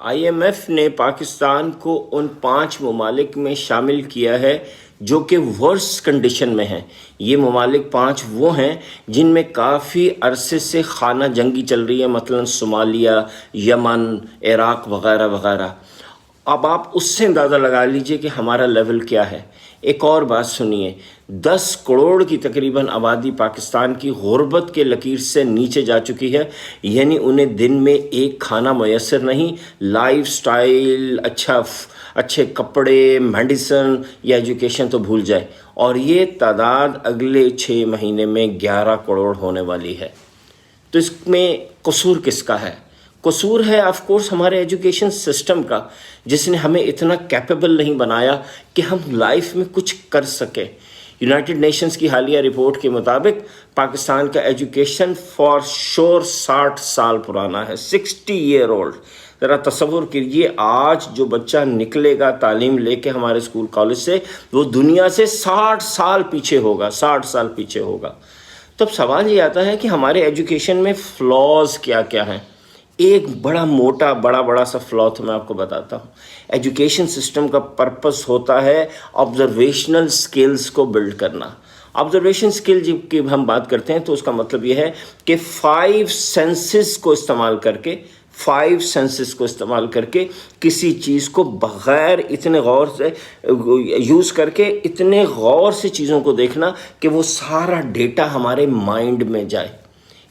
I am F نے پاکستان کو ان 5 ممالک میں شامل کیا ہے جو کہ ورس کنڈیشن میں ہیں۔ یہ ممالک 5 وہ ہیں جن میں کافی عرصے سے خانہ جنگی چل رہی ہے، مثلا صومالیہ، یمن، عراق وغیرہ وغیرہ۔ اب آپ اس سے اندازہ لگا لیجئے کہ ہمارا لیول کیا ہے۔ ایک اور بات سنیے، 10 کروڑ کی تقریباً آبادی پاکستان کی غربت کے لکیر سے نیچے جا چکی ہے، یعنی انہیں دن میں ایک کھانا میسر نہیں، لائف سٹائل، اچھے کپڑے، میڈیسن یا ایجوکیشن تو بھول جائے، اور یہ تعداد اگلے 6 مہینے میں 11 کروڑ ہونے والی ہے۔ تو اس میں قصور کس کا ہے؟ قصور ہے آف کورس ہمارے ایجوکیشن سسٹم کا، جس نے ہمیں اتنا کیپیبل نہیں بنایا کہ ہم لائف میں کچھ کر سکیں۔ یونائٹڈ نیشنز کی حالیہ رپورٹ کے مطابق پاکستان کا ایجوکیشن فار شور 60 سال پرانا ہے، 60 ایئر اولڈ۔ ذرا تصور کیجیے، آج جو بچہ نکلے گا تعلیم لے کے ہمارے اسکول کالج سے، وہ دنیا سے 60 سال پیچھے ہوگا، 60 سال پیچھے ہوگا۔ تو اب سوال یہ آتا ہے کہ ہمارے ایجوکیشن میں فلاز کیا کیا ہیں۔ ایک بڑا سا فلا تو میں آپ کو بتاتا ہوں۔ ایجوکیشن سسٹم کا پرپس ہوتا ہے آبزرویشنل سکلز کو بلڈ کرنا۔ آبزرویشن سکل جب کہ ہم بات کرتے ہیں تو اس کا مطلب یہ ہے کہ 5 سینسز کو استعمال کر کے کسی چیز کو بغیر اتنے غور سے یوز کر کے اتنے غور سے چیزوں کو دیکھنا کہ وہ سارا ڈیٹا ہمارے مائنڈ میں جائے۔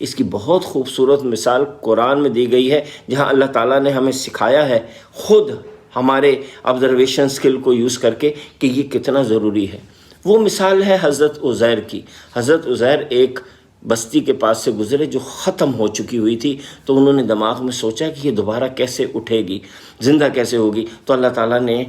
اس کی بہت خوبصورت مثال قرآن میں دی گئی ہے، جہاں اللہ تعالیٰ نے ہمیں سکھایا ہے خود ہمارے آبزرویشن سکل کو یوز کر کے کہ یہ کتنا ضروری ہے۔ وہ مثال ہے حضرت عزیر کی۔ حضرت عزیر ایک بستی کے پاس سے گزرے جو ختم ہو چکی ہوئی تھی، تو انہوں نے دماغ میں سوچا کہ یہ دوبارہ کیسے اٹھے گی، زندہ کیسے ہوگی۔ تو اللہ تعالیٰ نے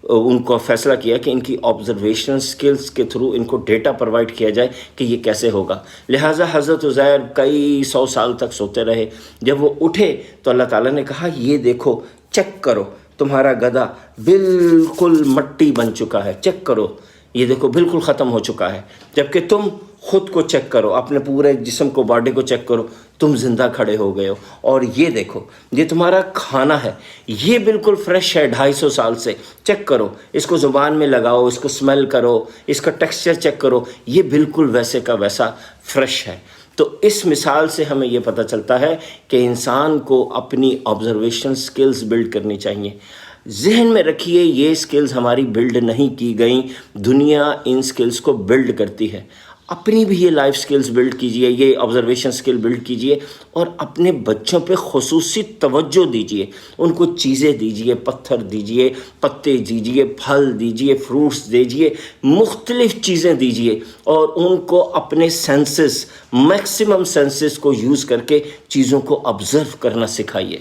ان کو فیصلہ کیا کہ ان کی آبزرویشنل سکلز کے تھرو ان کو ڈیٹا پرووائڈ کیا جائے کہ یہ کیسے ہوگا۔ لہٰذا حضرت عزیر کئی 100 سال تک سوتے رہے۔ جب وہ اٹھے تو اللہ تعالیٰ نے کہا یہ دیکھو، چیک کرو، تمہارا گدھا بالکل مٹی بن چکا ہے، چیک کرو، یہ دیکھو بالکل ختم ہو چکا ہے۔ جبکہ تم خود کو چیک کرو، اپنے پورے جسم کو، باڈی کو چیک کرو، تم زندہ کھڑے ہو گئے ہو۔ اور یہ دیکھو، یہ تمہارا کھانا ہے، یہ بالکل فریش ہے 250 سال سے، چیک کرو، اس کو زبان میں لگاؤ، اس کو سمیل کرو، اس کا ٹیکسچر چیک کرو، یہ بالکل ویسے کا ویسا فریش ہے۔ تو اس مثال سے ہمیں یہ پتہ چلتا ہے کہ انسان کو اپنی آبزرویشن سکلز بلڈ کرنی چاہیے۔ ذہن میں رکھیے، یہ سکلز ہماری بلڈ نہیں کی گئیں، دنیا ان سکلز کو بلڈ کرتی ہے۔ اپنی بھی یہ لائف سکلز بلڈ کیجئے، یہ آبزرویشن سکل بلڈ کیجئے، اور اپنے بچوں پہ خصوصی توجہ دیجئے۔ ان کو چیزیں دیجئے، پتھر دیجئے، پتے دیجئے، پھل دیجئے، فروٹس دیجئے، مختلف چیزیں دیجئے، اور ان کو اپنے سینسز، میکسیمم سینسز کو یوز کر کے چیزوں کو آبزرو کرنا سکھائیے۔